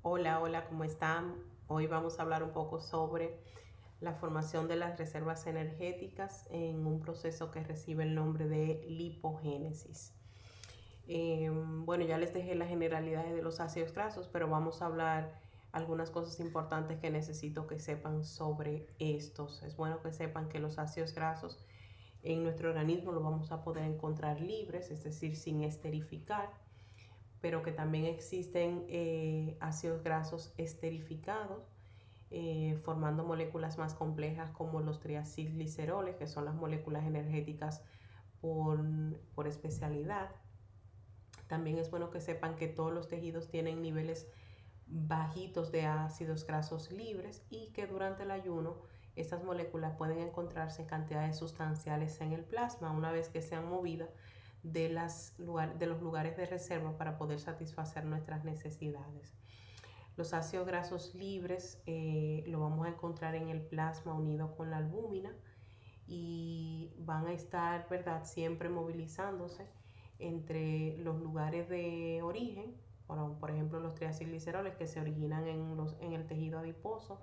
Hola, hola, ¿cómo están? Hoy vamos a hablar un poco sobre la formación de las reservas energéticas en un proceso que recibe el nombre de lipogénesis. Bueno, ya les dejé las generalidades de los ácidos grasos, pero vamos a hablar algunas cosas importantes que necesito que sepan sobre estos. Es bueno que sepan que los ácidos grasos en nuestro organismo los vamos a poder encontrar libres, es decir, sin esterificar, pero que también existen ácidos grasos esterificados, formando moléculas más complejas como los triacilgliceroles, que son las moléculas energéticas por, por especialidad. También es bueno que sepan que todos los tejidos tienen niveles bajitos de ácidos grasos libres y que durante el ayuno estas moléculas pueden encontrarse en cantidades sustanciales en el plasma una vez que sean movidas de los lugares de reserva para poder satisfacer nuestras necesidades. Los ácidos grasos libres lo vamos a encontrar en el plasma unido con la albúmina y van a estar, ¿verdad?, siempre movilizándose entre los lugares de origen, por ejemplo los triacilgliceroles que se originan en el tejido adiposo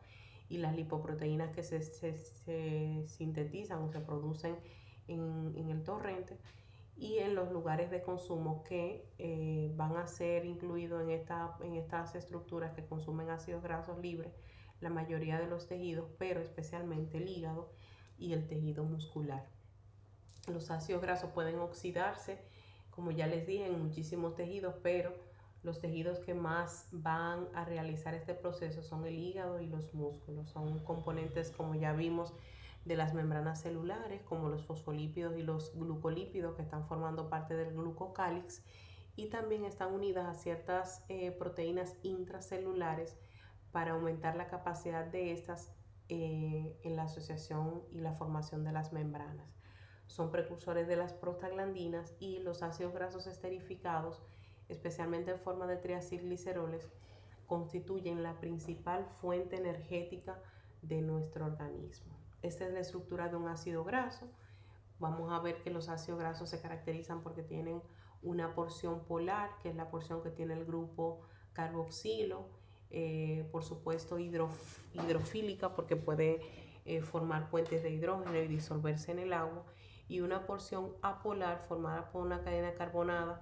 y las lipoproteínas que se sintetizan o se producen en el torrente, y en los lugares de consumo que van a ser incluidos en estas estructuras que consumen ácidos grasos libres, la mayoría de los tejidos, pero especialmente el hígado y el tejido muscular. Los ácidos grasos pueden oxidarse, como ya les dije, en muchísimos tejidos, pero los tejidos que más van a realizar este proceso son el hígado y los músculos. Son componentes, como ya vimos, de las membranas celulares, como los fosfolípidos y los glucolípidos, que están formando parte del glucocálix, y también están unidas a ciertas proteínas intracelulares para aumentar la capacidad de estas en la asociación y la formación de las membranas. Son precursores de las prostaglandinas, y los ácidos grasos esterificados, especialmente en forma de triacilgliceroles, constituyen la principal fuente energética de nuestro organismo. Esta es la estructura de un ácido graso. Vamos a ver que los ácidos grasos se caracterizan porque tienen una porción polar, que es la porción que tiene el grupo carboxilo, por supuesto hidrofílica, porque puede formar puentes de hidrógeno y disolverse en el agua, y una porción apolar formada por una cadena carbonada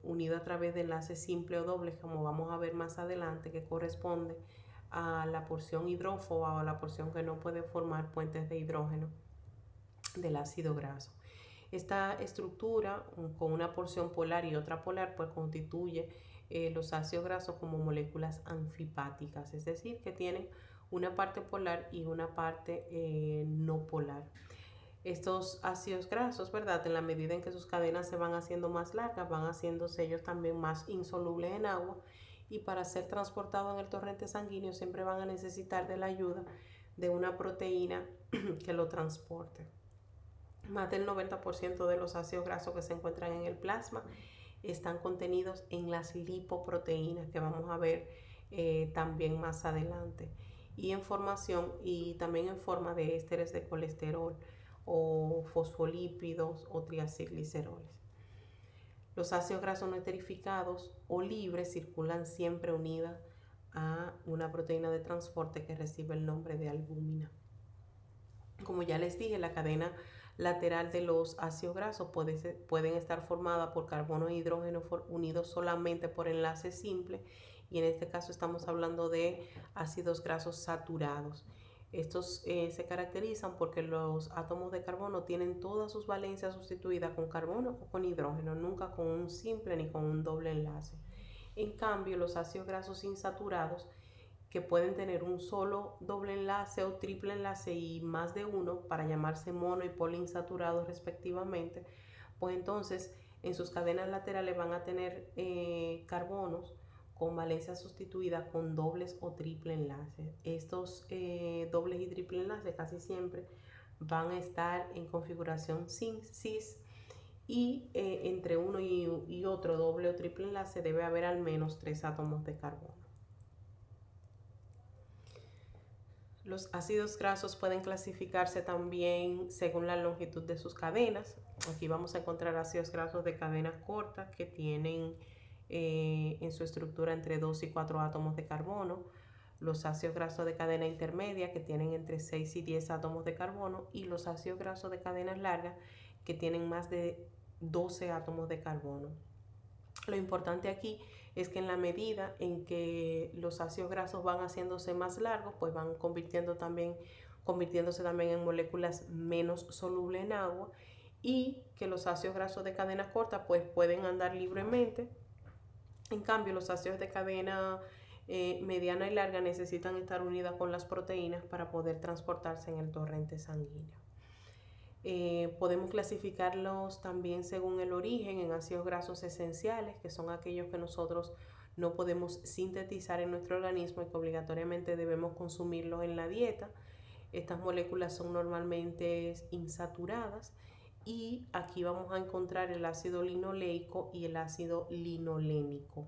unida a través de enlaces simples o dobles, como vamos a ver más adelante, que corresponde a la porción hidrófoba o a la porción que no puede formar puentes de hidrógeno del ácido graso. Esta estructura con una porción polar y otra polar pues constituye los ácidos grasos como moléculas anfipáticas, es decir, que tienen una parte polar y una parte no polar. Estos ácidos grasos, ¿verdad?, en la medida en que sus cadenas se van haciendo más largas, van haciéndose ellos también más insolubles en agua, y para ser transportados en el torrente sanguíneo siempre van a necesitar de la ayuda de una proteína que lo transporte. Más del 90% de los ácidos grasos que se encuentran en el plasma están contenidos en las lipoproteínas, que vamos a ver también más adelante, y también en forma de ésteres de colesterol o fosfolípidos o triacilgliceroles. Los ácidos grasos no esterificados o libres circulan siempre unidas a una proteína de transporte que recibe el nombre de albúmina. Como ya les dije, la cadena lateral de los ácidos grasos pueden estar formadas por carbono e hidrógeno unidos solamente por enlace simple, y en este caso estamos hablando de ácidos grasos saturados. Estos se caracterizan porque los átomos de carbono tienen todas sus valencias sustituidas con carbono o con hidrógeno, nunca con un simple ni con un doble enlace. En cambio, los ácidos grasos insaturados, que pueden tener un solo doble enlace o triple enlace y más de uno para llamarse mono y poliinsaturados respectivamente, pues entonces en sus cadenas laterales van a tener carbonos con valencia sustituida con dobles o triple enlaces. Estos dobles y triple enlaces casi siempre van a estar en configuración cis, y entre uno y otro doble o triple enlace debe haber al menos 3 átomos de carbono. Los ácidos grasos pueden clasificarse también según la longitud de sus cadenas. Aquí vamos a encontrar ácidos grasos de cadenas cortas que tienen en su estructura entre 2 y 4 átomos de carbono, los ácidos grasos de cadena intermedia que tienen entre 6 y 10 átomos de carbono y los ácidos grasos de cadenas largas que tienen más de 12 átomos de carbono. Lo importante aquí es que en la medida en que los ácidos grasos van haciéndose más largos, pues van convirtiéndose también en moléculas menos solubles en agua, y que los ácidos grasos de cadena corta pues pueden andar libremente. En cambio, los ácidos de cadena mediana y larga necesitan estar unidas con las proteínas para poder transportarse en el torrente sanguíneo. Podemos clasificarlos también según el origen en ácidos grasos esenciales, que son aquellos que nosotros no podemos sintetizar en nuestro organismo y que obligatoriamente debemos consumirlos en la dieta. Estas moléculas son normalmente insaturadas y aquí vamos a encontrar el ácido linoleico y el ácido linolénico.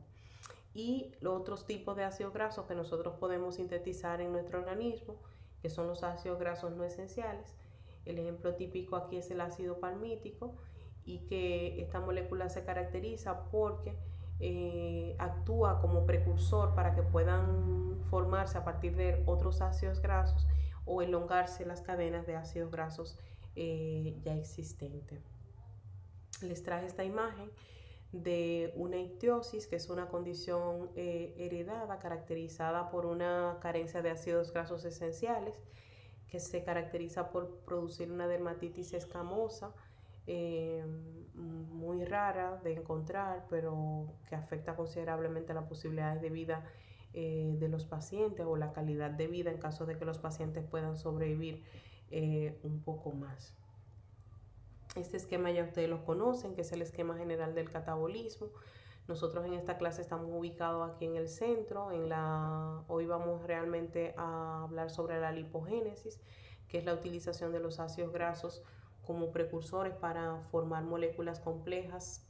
Y los otros tipos de ácidos grasos que nosotros podemos sintetizar en nuestro organismo, que son los ácidos grasos no esenciales. El ejemplo típico aquí es el ácido palmítico, y que esta molécula se caracteriza porque actúa como precursor para que puedan formarse a partir de otros ácidos grasos o elongarse las cadenas de ácidos grasos ya existentes. Les traje esta imagen de una ictiosis, que es una condición heredada caracterizada por una carencia de ácidos grasos esenciales, que se caracteriza por producir una dermatitis escamosa muy rara de encontrar, pero que afecta considerablemente las posibilidades de vida de los pacientes o la calidad de vida en caso de que los pacientes puedan sobrevivir un poco más. Este esquema ya ustedes lo conocen, que es el esquema general del catabolismo. Nosotros en esta clase estamos ubicados aquí en el centro. Hoy vamos realmente a hablar sobre la lipogénesis, que es la utilización de los ácidos grasos como precursores para formar moléculas complejas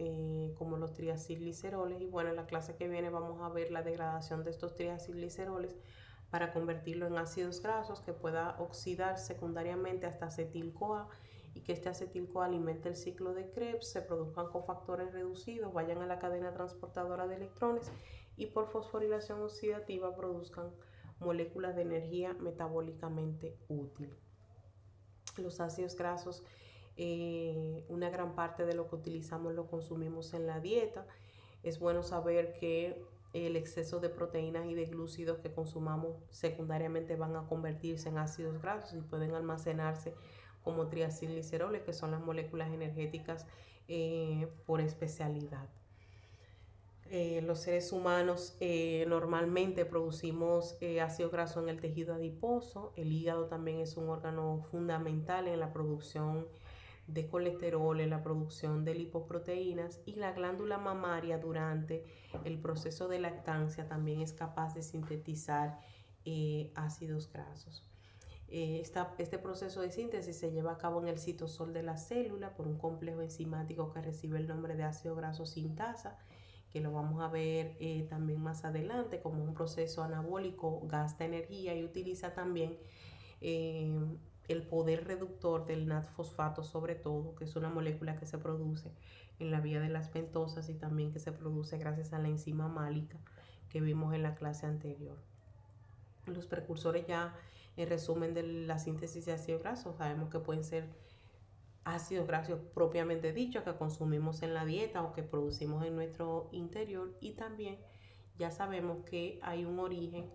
como los triacilgliceroles. Y bueno, en la clase que viene vamos a ver la degradación de estos triacilgliceroles para convertirlo en ácidos grasos que pueda oxidar secundariamente hasta acetil-CoA, y que este acetil-CoA alimente el ciclo de Krebs, se produzcan cofactores reducidos, vayan a la cadena transportadora de electrones y por fosforilación oxidativa produzcan moléculas de energía metabólicamente útil. Los ácidos grasos, una gran parte de lo que utilizamos lo consumimos en la dieta. Es bueno saber que el exceso de proteínas y de glúcidos que consumamos secundariamente van a convertirse en ácidos grasos y pueden almacenarse como triacilgliceroles, que son las moléculas energéticas por especialidad. Los seres humanos normalmente producimos ácido graso en el tejido adiposo. El hígado también es un órgano fundamental en la producción de colesterol, en la producción de lipoproteínas, y la glándula mamaria durante el proceso de lactancia también es capaz de sintetizar ácidos grasos. Este proceso de síntesis se lleva a cabo en el citosol de la célula por un complejo enzimático que recibe el nombre de ácido graso sintasa, que lo vamos a ver también más adelante como un proceso anabólico, gasta energía y utiliza también el poder reductor del NAD-fosfato, sobre todo, que es una molécula que se produce en la vía de las pentosas y también que se produce gracias a la enzima málica que vimos en la clase anterior. Los precursores, ya en resumen de la síntesis de ácidos grasos, sabemos que pueden ser ácidos grasos propiamente dichos que consumimos en la dieta o que producimos en nuestro interior, y también ya sabemos que hay un origen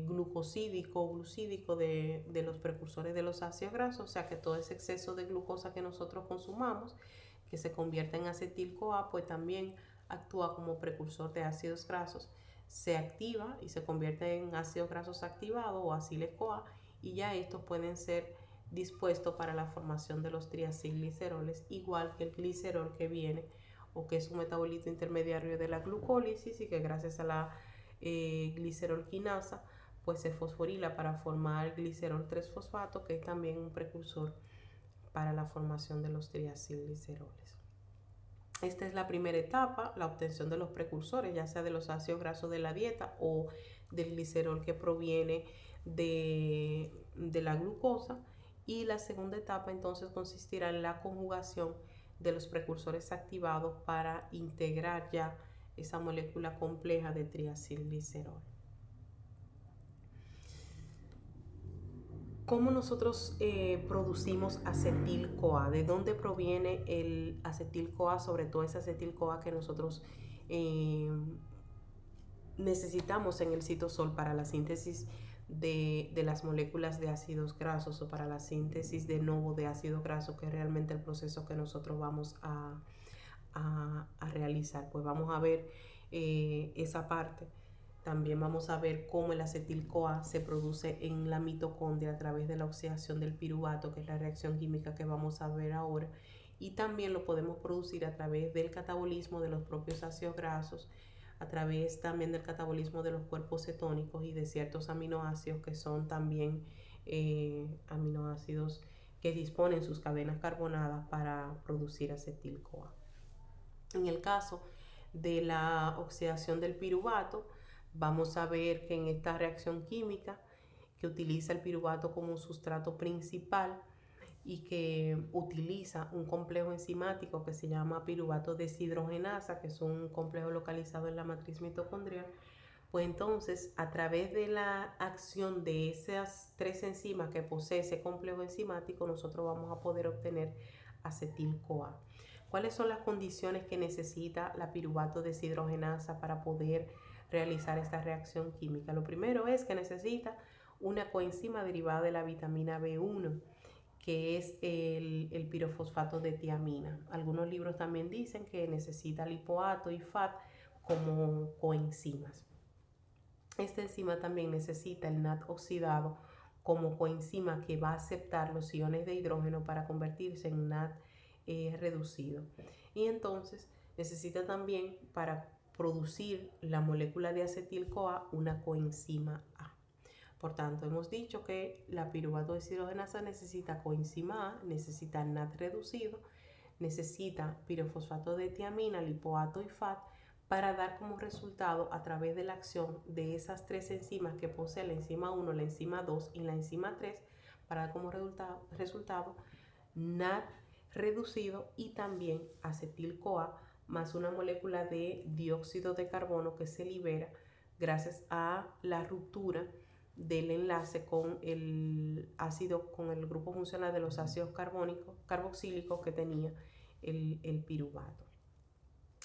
glucosídico o glucídico de los precursores de los ácidos grasos, o sea que todo ese exceso de glucosa que nosotros consumamos, que se convierte en acetil-CoA, pues también actúa como precursor de ácidos grasos, se activa y se convierte en ácidos grasos activados o acil-CoA, y ya estos pueden ser dispuestos para la formación de los triacilgliceroles, igual que el glicerol que viene o que es un metabolito intermediario de la glucólisis y que gracias a la glicerolquinasa pues se fosforila para formar glicerol 3-fosfato, que es también un precursor para la formación de los triacilgliceroles. Esta es la primera etapa, la obtención de los precursores, ya sea de los ácidos grasos de la dieta o del glicerol que proviene de la glucosa. Y la segunda etapa entonces consistirá en la conjugación de los precursores activados para integrar ya esa molécula compleja de triacilglicerol. ¿Cómo nosotros producimos acetil-CoA? ¿De dónde proviene el acetil-CoA? Sobre todo ese acetil-CoA que nosotros necesitamos en el citosol para la síntesis de las moléculas de ácidos grasos o para la síntesis de nuevo de ácido graso, que es realmente el proceso que nosotros vamos a realizar. Pues vamos a ver esa parte. También vamos a ver cómo el acetil-CoA se produce en la mitocondria a través de la oxidación del piruvato, que es la reacción química que vamos a ver ahora. Y también lo podemos producir a través del catabolismo de los propios ácidos grasos, a través también del catabolismo de los cuerpos cetónicos y de ciertos aminoácidos que son también aminoácidos que disponen sus cadenas carbonadas para producir acetil-CoA. En el caso de la oxidación del piruvato, vamos a ver que en esta reacción química que utiliza el piruvato como sustrato principal y que utiliza un complejo enzimático que se llama piruvato deshidrogenasa, que es un complejo localizado en la matriz mitocondrial, pues entonces a través de la acción de esas tres enzimas que posee ese complejo enzimático, nosotros vamos a poder obtener acetil-CoA. ¿Cuáles son las condiciones que necesita la piruvato deshidrogenasa para poder realizar esta reacción química? Lo primero es que necesita una coenzima derivada de la vitamina B1, que es el pirofosfato de tiamina. Algunos libros también dicen que necesita lipoato y FAT como coenzimas. Esta enzima también necesita el NAD oxidado como coenzima que va a aceptar los iones de hidrógeno para convertirse en NAD reducido. Y entonces necesita también para producir la molécula de acetil-CoA una coenzima A. Por tanto, hemos dicho que la piruvato deshidrogenasa necesita coenzima A, necesita NAD reducido, necesita pirofosfato de tiamina, lipoato y FAT para dar como resultado, a través de la acción de esas tres enzimas que posee la enzima 1, la enzima 2 y la enzima 3, para dar como resultado NAD reducido y también acetil-CoA más una molécula de dióxido de carbono que se libera gracias a la ruptura del enlace con el ácido, con el grupo funcional de los ácidos carboxílicos que tenía el piruvato.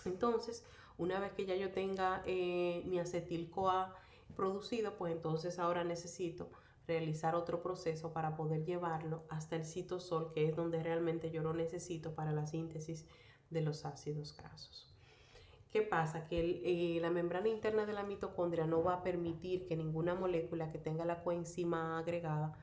Entonces, una vez que ya yo tenga mi acetil-CoA producido, pues entonces ahora necesito realizar otro proceso para poder llevarlo hasta el citosol, que es donde realmente yo lo necesito para la síntesis de los ácidos grasos. ¿Qué pasa? Que la membrana interna de la mitocondria no va a permitir que ninguna molécula que tenga la coenzima agregada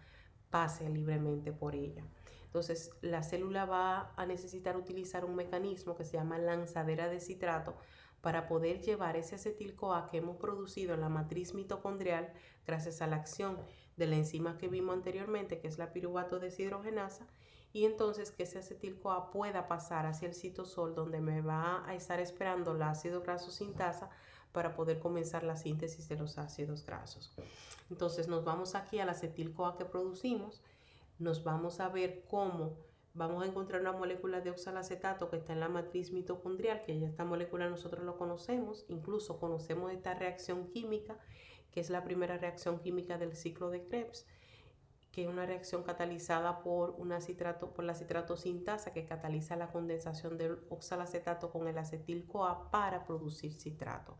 pase libremente por ella. Entonces, la célula va a necesitar utilizar un mecanismo que se llama lanzadera de citrato para poder llevar ese acetil-CoA que hemos producido en la matriz mitocondrial gracias a la acción de la enzima que vimos anteriormente, que es la piruvato deshidrogenasa, y entonces que ese acetil-CoA pueda pasar hacia el citosol, donde me va a estar esperando el ácido graso sintasa para poder comenzar la síntesis de los ácidos grasos. Entonces nos vamos aquí al acetil-CoA que producimos, nos vamos a ver cómo vamos a encontrar una molécula de oxalacetato que está en la matriz mitocondrial, que ya esta molécula nosotros lo conocemos, incluso conocemos esta reacción química, que es la primera reacción química del ciclo de Krebs, que es una reacción catalizada por la citrato sintasa, que cataliza la condensación del oxalacetato con el acetil-CoA para producir citrato.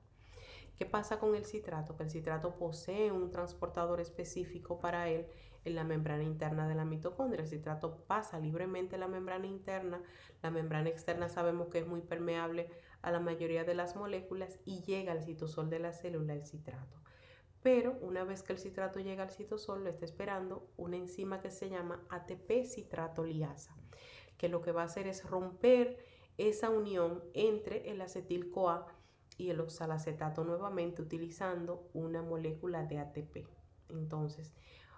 ¿Qué pasa con el citrato? Que el citrato posee un transportador específico para él en la membrana interna de la mitocondria. El citrato pasa libremente la membrana interna. La membrana externa sabemos que es muy permeable a la mayoría de las moléculas y llega al citosol de la célula el citrato. Pero una vez que el citrato llega al citosol, lo está esperando una enzima que se llama ATP citrato liasa, que lo que va a hacer es romper esa unión entre el acetil-CoA y el oxalacetato nuevamente utilizando una molécula de ATP. Entonces,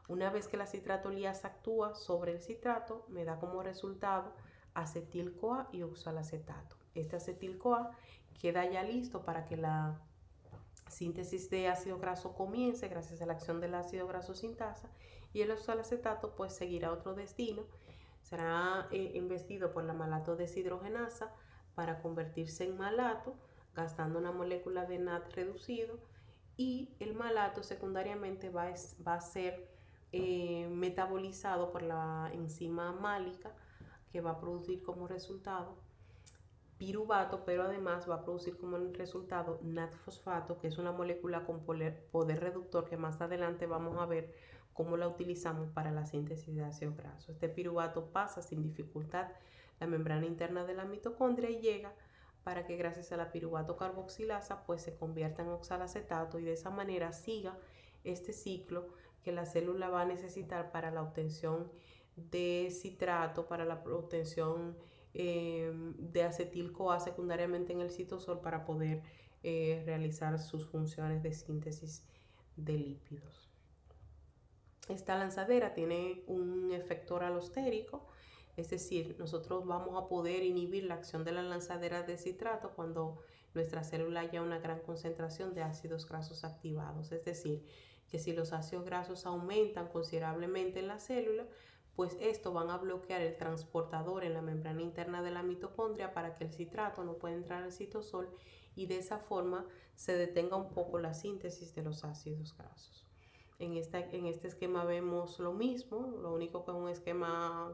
una vez que la citrato liasa actúa sobre el citrato, me da como resultado acetil-CoA y oxalacetato. Este acetil-CoA queda ya listo para que la síntesis de ácido graso comience gracias a la acción del ácido graso sintasa, y el oxalacetato pues seguirá otro destino, será investido por la malato deshidrogenasa para convertirse en malato, gastando una molécula de NAD reducido, y el malato secundariamente va a ser metabolizado por la enzima málica, que va a producir como resultado piruvato, pero además va a producir como resultado NAD-fosfato, que es una molécula con poder reductor que más adelante vamos a ver cómo la utilizamos para la síntesis de ácidos grasos. Este piruvato pasa sin dificultad la membrana interna de la mitocondria y llega para que gracias a la piruvato carboxilasa pues se convierta en oxalacetato y de esa manera siga este ciclo que la célula va a necesitar para la obtención de citrato, para la obtención de acetil-CoA secundariamente en el citosol para poder realizar sus funciones de síntesis de lípidos. Esta lanzadera tiene un efector alostérico, es decir, nosotros vamos a poder inhibir la acción de la lanzadera de citrato cuando nuestra célula haya una gran concentración de ácidos grasos activados. Es decir, que si los ácidos grasos aumentan considerablemente en la célula, pues esto van a bloquear el transportador en la membrana interna de la mitocondria para que el citrato no pueda entrar al citosol y de esa forma se detenga un poco la síntesis de los ácidos grasos. En este esquema vemos lo mismo, lo único que es un esquema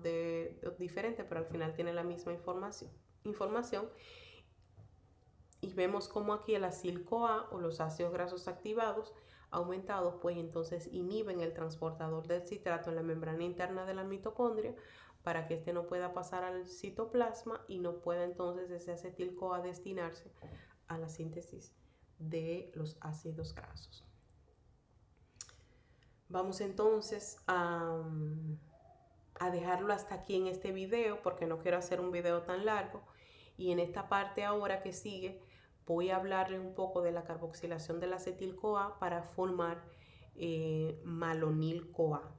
diferente, pero al final tiene la misma información. Y vemos como aquí el acetil-CoA o los ácidos grasos activados aumentados, pues entonces inhiben el transportador del citrato en la membrana interna de la mitocondria para que este no pueda pasar al citoplasma y no pueda entonces ese acetil-CoA destinarse a la síntesis de los ácidos grasos. Vamos entonces a dejarlo hasta aquí en este video porque no quiero hacer un video tan largo, y en esta parte ahora que sigue voy a hablarles un poco de la carboxilación del acetil-CoA para formar malonil-CoA.